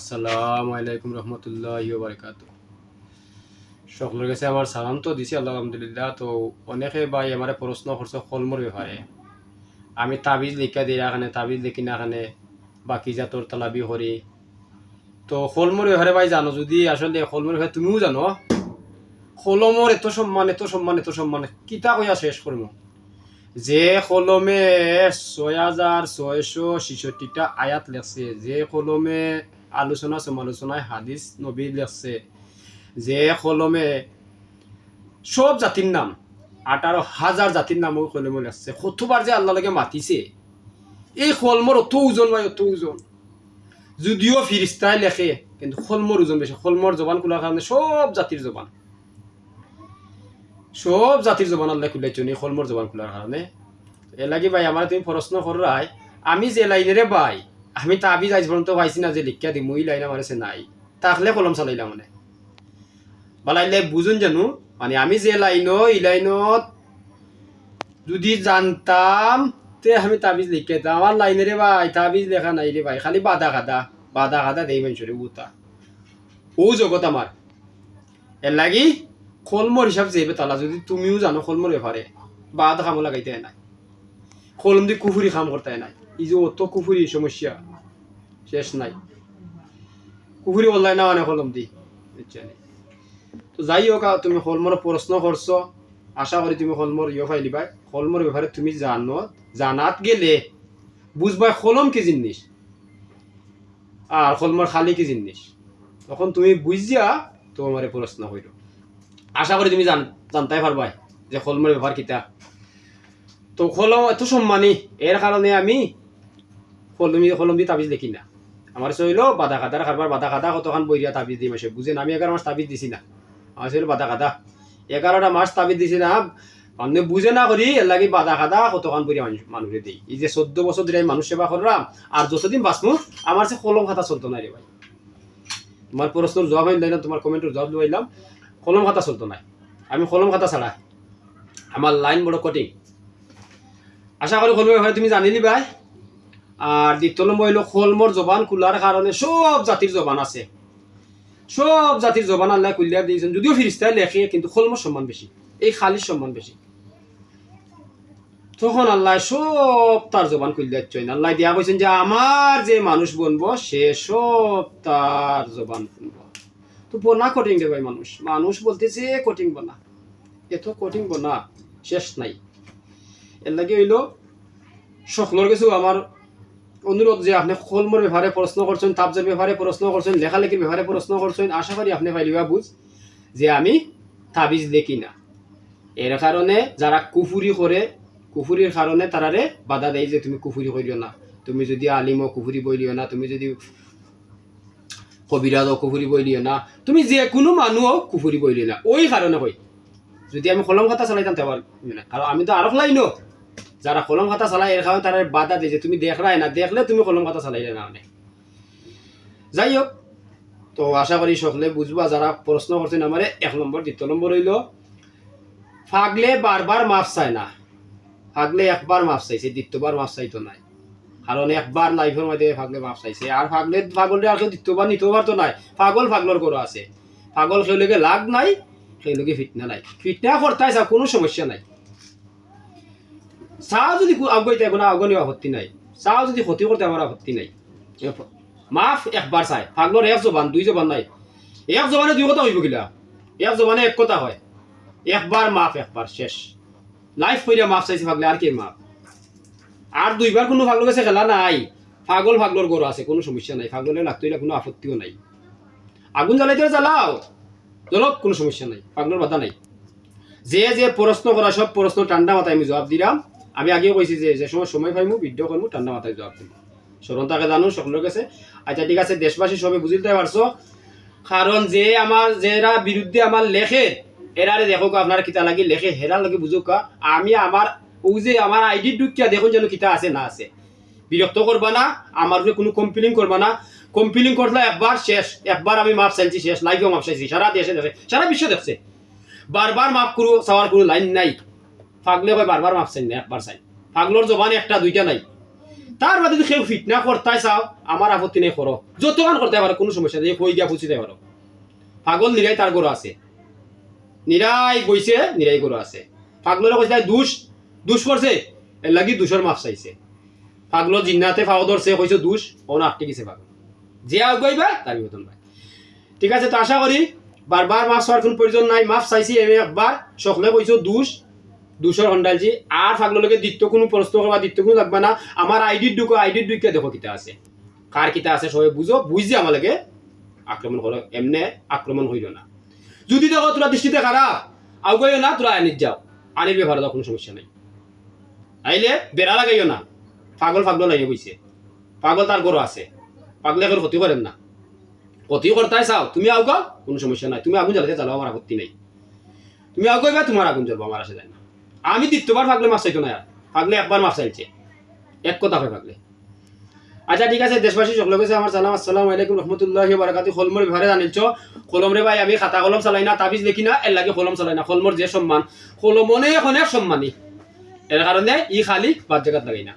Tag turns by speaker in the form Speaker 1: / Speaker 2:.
Speaker 1: আসসালামু আলাইকুম রহমতুল্লাহি ওয়া বারাকাতুহু। সকলের কাছে আমার সালাম তো দিছি আল্লাহ আলহামদুলিল্লাহ। তো অনেকে ভাই আমার প্রশ্ন করছে কলমর ব্যাপারে। আমি তাবিজ লিখা দিই এখানে, তাবিজ লিখি না এখানে, বাকি জাতর তালাবি করি। তো কলমর ব্যাপারে ভাই জানো যদি আসলে কলমর ব্যাপারে তুমিও জানো, কলমর এত সম্মান এত সম্মান এত সম্মান কিতা কইয়া শেষ করবো। যে কলমে ৬,৬৬৬টা আয়াত লেখছে, যে কলমে আলোচনা সমালোচনায় হাদিস নবী লেখছে, যে কলমে সব জাতির নাম ১৮,০০০ জাতির নাম ওই কলমে লেখছে, কতবার যে আল্লাহ লাগে মাতিছে। এই কলমর অত ওজন ভাই, অত ওজন। যদিও ফিরিস্তায় লেখে কিন্তু কলমর ওজন বেশি। কলমর জবান খোলার কারণে সব জাতির জবান, সব জাতির জবান আল্লাহ খুলাইছেন এই কলমর জবান খোলার কারণে। এ লাগি ভাই আমার তুমি প্রশ্ন করাই, আমি যে লাইনেরে ভাই আমি তাবিজ আজ পর্যন্ত পাইছি না যে লিখিয়া দিম ওই লাইন আমার কাছে নাই, তাহলে কলম চালাইলাম মানে বালাইলে বুঝুন জানো। মানে আমি যে লাইনও এই লাইনত যদি জানতাম তে আমি তাবিজ লিখে দিতাম। আমার লাইনেরে ভাই তাবিজ লেখা নাই রে ভাই, খালি বাধা খাদা বাধা খাদা দেই মানুষরে উতা ও জগৎ আমার। এর লাগি কলমর হিসাব যেবে তালা যদি তুমিও জানো কলমর ব্যাপারে বাদ খামো লাগাইতে নাই, কলম দিয়ে কুফুরি খাম করতে নাই। এই যে অত কুফুরি সমস্যা শেষ নাই, কুফুরি বললাই না মানে কলম দি বুঝছেন। তো যাই হোক, তুমি কলমর প্রশ্ন করছো, আশা করি তুমি কলমর ফাইলিবা। কলমর ব্যাপারে তুমি জানো, জানাত গেলে বুঝবা কলম কি জিনিস আর কলমর খালি কি জিনিস। তখন তুমি বুঝিয়া তোমার প্রশ্ন হইল, আশা করি তুমি জানতেই পারবাই যে কলমের ব্যাপার কিতা। তো কলম এত সম্মানী, এর কারণে আমি কলম দিয়ে তাবিজ দেখি না। আমার চইল বাধা খাদার খাবার, বাধা খাদা কতক্ষণ বইয়া তাবিজ দিই মাসে বুঝেন। আমি 11 মাস তাবিজ দিছি না, আমার চইল বাধা খাদা 11টা মাস তাবিজ দিছি না। মানে বুঝে না করি এর লাগে বাধা খাদা কতক্ষণ বইয়া মানুষে দিই। এই যে 14 বছর ধরে আমি মানুষ সেবা করলাম, আর যতদিন বাঁচমু আমার সে কলম খাতা চলতো না রে ভাই। তোমার প্রশ্নের জবাব হইল না, তোমার কমেন্টের জবাব লইলাম, কলম খাতা চলতো না। আমি কলম খাতা ছাড়া আমার লাইন বড় কঠিন। আশা করি কলমের ব্যাপারে তুমি জানিলি ভাই। আর দ্বিতীয় নম্বর হইল কলমর জবান খোলার কারণে সব জাতির জবান আছে, সব জাতির জবান আল্লাহ খুলিয়া দিয়েছেন। যদিও ফিরিস্তায় লেখে কিন্তু কলমর সম্মান বেশি, এই খালির সম্মান বেশি। তখন আল্লাহ সব তার জবান খুলিয়া দিচ্ছেন। আল্লাহ দিয়া কইছেন যে আমার যে মানুষ বনবো সে সব তার জবান শুনবো। তো বনা কঠিন রে ভাই, মানুষ মানুষ বলতেছে কঠিন বনা, এত কঠিন বনা শেষ নাই। এর লাগে হইল সকলের কিছু আমার অনুরোধ যে আপনি কলমর ব্যাপারে প্রশ্ন করছেন, তাবজের ব্যাপারে প্রশ্ন করছেন, লেখালেখির ব্যাপারে প্রশ্ন করছেন, আশা করি আপনি পাইলিবা বুঝ যে আমি তাবিজ লেখি না। এর কারণে যারা কুফুরি করে, কুফুরির কারণে তারারে বাধা দেয় যে তুমি কুফুরি করিও না, তুমি যদি আলিমও কুফুরি বইলিও না, তুমি যদি কবিরাজও কুফুরি বইলিও না, তুমি যে কোনো মানুহও কুফুরি বইলিও না। ওই কারণে কই যদি আমি কলম খাতা চালাইতাম তেবার না, কারণ আমি তো আরো লাইনও যারা কলম খাতা চালায় এর কারণে তারা বাধা দিয়ে যে তুমি দেখলাই না, দেখলে তুমি কলম খাতা চালাইলে না অনেক। যাই হোক, তো আশা করি সকলে বুঝবা যারা প্রশ্ন করছেন আমার। 1 নম্বর। দ্বিতীয় নম্বর হইল ফাগলে বারবার মাফ চায় না, ফাগলে একবার মাফ চাইছে, দ্বিতীয়বার মাফ চাইতো নাই। কারণ একবার লাইফের মধ্যে ফাগলে মাফ চাইছে, আর পাগলে আর কেউ দ্বিতীয়বার নিতেবার তো নাই। পাগল ফাগলর করো আছে, পাগল সেইলৈকে লাগ নাই, সেইলৈকে ফিটনা নাই। ফিটনা করতাই চাও কোনো সমস্যা নাই, চাও যদি আগুয়াইতে কোনো আগুনি আপত্তি নাই, চাও যদি ক্ষতি করতে আমার আপত্তি নাই। মাফ একবার চাই। পাগলর এক জবান 2 জবান নাই, এক জবানে 2 কথা হইব কিলা, এক জবানে 1 কথা হয়। একবার মাফ, একবার শেষ। লাইফ কইরা মাফ চাইছে পাগলে, আর কি মাফ। আর 2বার কোনো পাগল কাছে খেলা নাই। পাগল পাগলর গরু আছে, কোনো সমস্যা নাই, পাগলে লাগতো কোনো আপত্তিও নাই। আগুন জ্বালাইতে জ্বালাও জ্বলক, কোনো সমস্যা নাই, পাগলর বাধা নাই। যে যে প্রশ্ন করা সব প্রশ্ন ঠান্ডা মাথায় আমি জবাব দিলাম। আমি আগেও কইছি যে সময় পাইমু ভিডিও করবো ঠান্ডা মাথায় জবাব দিব। স্মরণতাকে জানো সকলের কাছে। আচ্ছা ঠিক আছে, দেশবাসী সবাই বুঝতে পারছো। কারণ যে আমার যারা বিরুদ্ধে আমার লেখে এরারে দেখো আপনার কিতা লাগি লেখে হেরা লাগে বুঝুক। আমি আমার ও যে আমার আইডি ঢুকিয়া দেখুন যেন কিতা আছে না আছে। বিরক্ত করবা না, আমার কোনো কমপ্লেন করবা না। কমপ্লেন করলে একবার শেষ, একবার আমি মাফ চাইছি শেষ, লাইভেও মাফ চাইছি, সারা দেশে দেশে সারা বিশ্ব দেখছে। বারবার মাফ করু চাওয়ার কোনো লাইন নাই। ফাগলে কয় বারবার মাফ চাই না, একবার চাই। ফাগলর জবান 1টা 2টা নাই। তার বাদে যদি কেউ ফিটনা করতে চাও আমার আপত্তি নেই, করো, যতক্ষণ করতে পারো, কোনো সমস্যা নেই, কই গিয়া পুছিতে পারো। পাগল নিরাই তার গরু আছে, নিরাই বইছে, নিরাই গরু আছে। পাগলের কইছে দুষ করছে, এর লাগি দুষর মাফ চাইছে। পাগল জিন্নাতে ফাও ধরছে, কইছে দুষ, ওনা আটকে গেছে পাগল। যে আগাইবা তার বেতন পায়। ঠিক আছে, তো আশা করি বারবার মাফ চাওয়ার কোনো প্রয়োজন নাই। মাফ চাইছি আমি একবার, সকলে কইছো দুষর হন্ডালছি, আর পাগলকে দ্বিতীয় কোনো প্রশ্ন করবা, দ্বিতীয় কোনো লাগবে না। আমার আইডির দুইকে দেখো কিতা আছে, কার কিতা আছে সবাই বুঝো, বুঝছে আমাকে আক্রমণ করো, এমনে আক্রমণ হইল না। যদি দেখো তোরা দৃষ্টিতে খারাপ, আগাইও না, তোরা আনির যাও, আনির ব্যাপারে তো কোনো সমস্যা নাই। আইলে বেড়া লাগাইও না, পাগল লাগিয়ে বইছে, পাগল তার গরু আছে, পাগলে করে ক্ষতি করেন না। ক্ষতি করতে চাও তুমি আগাও, কোনো সমস্যা নাই, তুমি আগুন জ্বালাতে চালাও, আমার আপত্তি নেই। তুমি আগাইবা, তোমার আগুন জ্বলবো, আমার আসে যায় না। আমি দ্বিতীয়বার পাগলে মাছ চাইতো না, আর পাগলে একবার মাছ চাইছে, এক কথা হয় পাগলে। আচ্ছা ঠিক আছে, দেশবাসী সকলে কাছে আমার সালাম, আসসালামু আলাইকুম রহমতুল্লাহি ওয়া বারাকাতুহু। কলমর ব্যাপারে জানিছ, কলম রে ভাই আমি খাতা কলম চালাই না, তাবিজ লিখি না, এর লাগে কলম চালাই না। কলমর যে সম্মান, কলম অনেক সম্মানী, এর কারণে ই খালি বাদ জায়গাত লাগাই না।